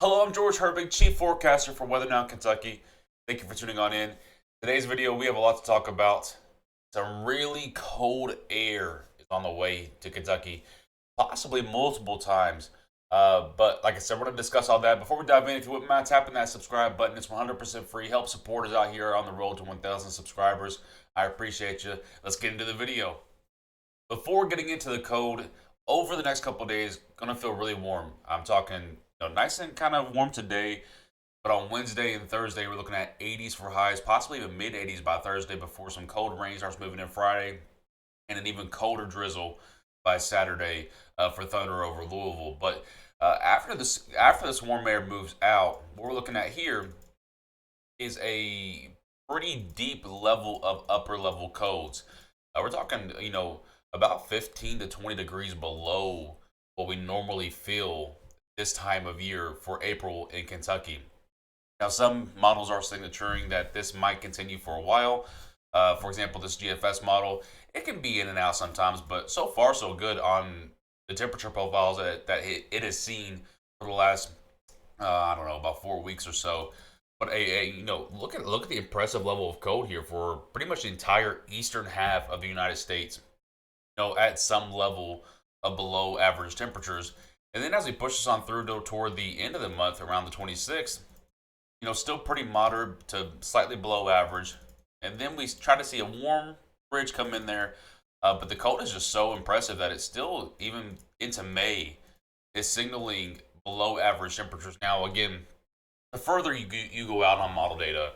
Hello, I'm George Herbig, Chief Forecaster for Weather Now, Kentucky. Thank you for tuning on in. Today's video, we have a lot to talk about. Some really cold air is on the way to Kentucky, possibly multiple times. But like I said, we're going to discuss all that. Before we dive in, if you wouldn't mind tapping that subscribe button, it's 100% free. Help support us out here on the road to 1,000 subscribers. I appreciate you. Let's get into the video. Before getting into the cold, over the next couple of days, gonna feel really warm. I'm talking, nice and kind of warm today, but on Wednesday and Thursday, we're looking at 80s for highs, possibly even mid 80s by Thursday before some cold rain starts moving in Friday, and an even colder drizzle by Saturday for thunder over Louisville. But after this warm air moves out, what we're looking at here is a pretty deep level of upper level colds. We're talking, about 15 to 20 degrees below what we normally feel this time of year for April in Kentucky. Now, some models are signaturing that this might continue for a while. For example, this GFS model, it can be in and out sometimes, but so far so good on the temperature profiles that it has seen for the last, I don't know, about 4 weeks or so. But look at the impressive level of cold here for pretty much the entire eastern half of the United States. At some level of below average temperatures. And then as we push this on through toward the end of the month, around the 26th, still pretty moderate to slightly below average. And then we try to see a warm bridge come in there. But the cold is just so impressive that it's still, even into May, is signaling below average temperatures. Now, again, the further you go out on model data,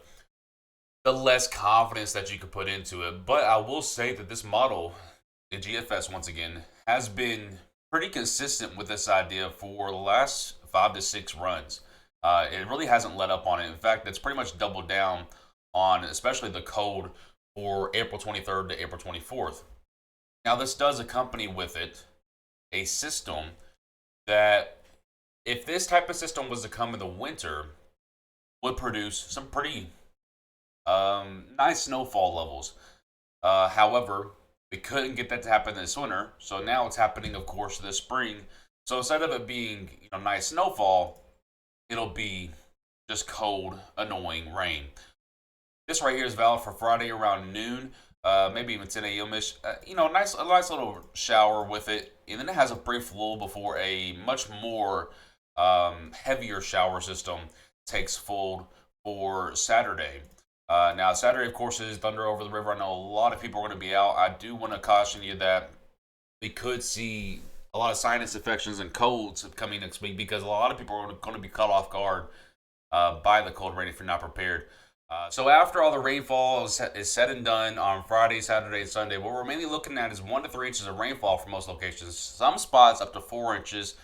the less confidence that you can put into it. But I will say that this model, the GFS, once again, has been pretty consistent with this idea for the last 5 to 6 runs. It really hasn't let up on it. In fact, it's pretty much doubled down on especially the cold for April 23rd to April 24th. Now, this does accompany with it a system that, if this type of system was to come in the winter, would produce some pretty nice snowfall levels. However, we couldn't get that to happen this winter, so now it's happening, of course, this spring. So instead of it being, nice snowfall, it'll be just cold, annoying rain. This right here is valid for Friday around noon, maybe even 10 a.m.-ish. A nice little shower with it, and then it has a brief lull before a much more heavier shower system takes fold for Saturday. Now, Saturday, of course, is Thunder over the river. I know a lot of people are going to be out. I do want to caution you that we could see a lot of sinus infections and colds coming next week because a lot of people are going to be caught off guard by the cold rain if you're not prepared. So after all the rainfall is said and done on Friday, Saturday, and Sunday, what we're mainly looking at is 1 to 3 inches of rainfall for most locations. Some spots up to 4 inches.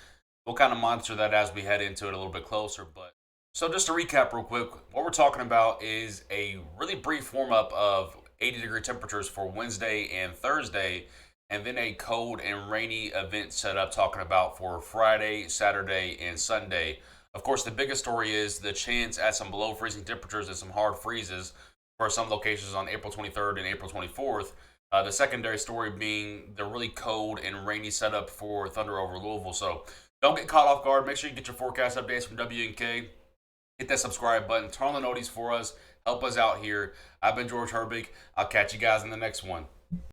We'll kind of monitor that as we head into it a little bit closer, but so just to recap real quick, what we're talking about is a really brief warm-up of 80-degree temperatures for Wednesday and Thursday, and then a cold and rainy event set up talking about for Friday, Saturday, and Sunday. Of course, the biggest story is the chance at some below freezing temperatures and some hard freezes for some locations on April 23rd and April 24th. The secondary story being the really cold and rainy setup for thunder over Louisville. So don't get caught off guard. Make sure you get your forecast updates from WNK. Hit that subscribe button, turn on the noties for us, help us out here. I've been George Herbig. I'll catch you guys in the next one.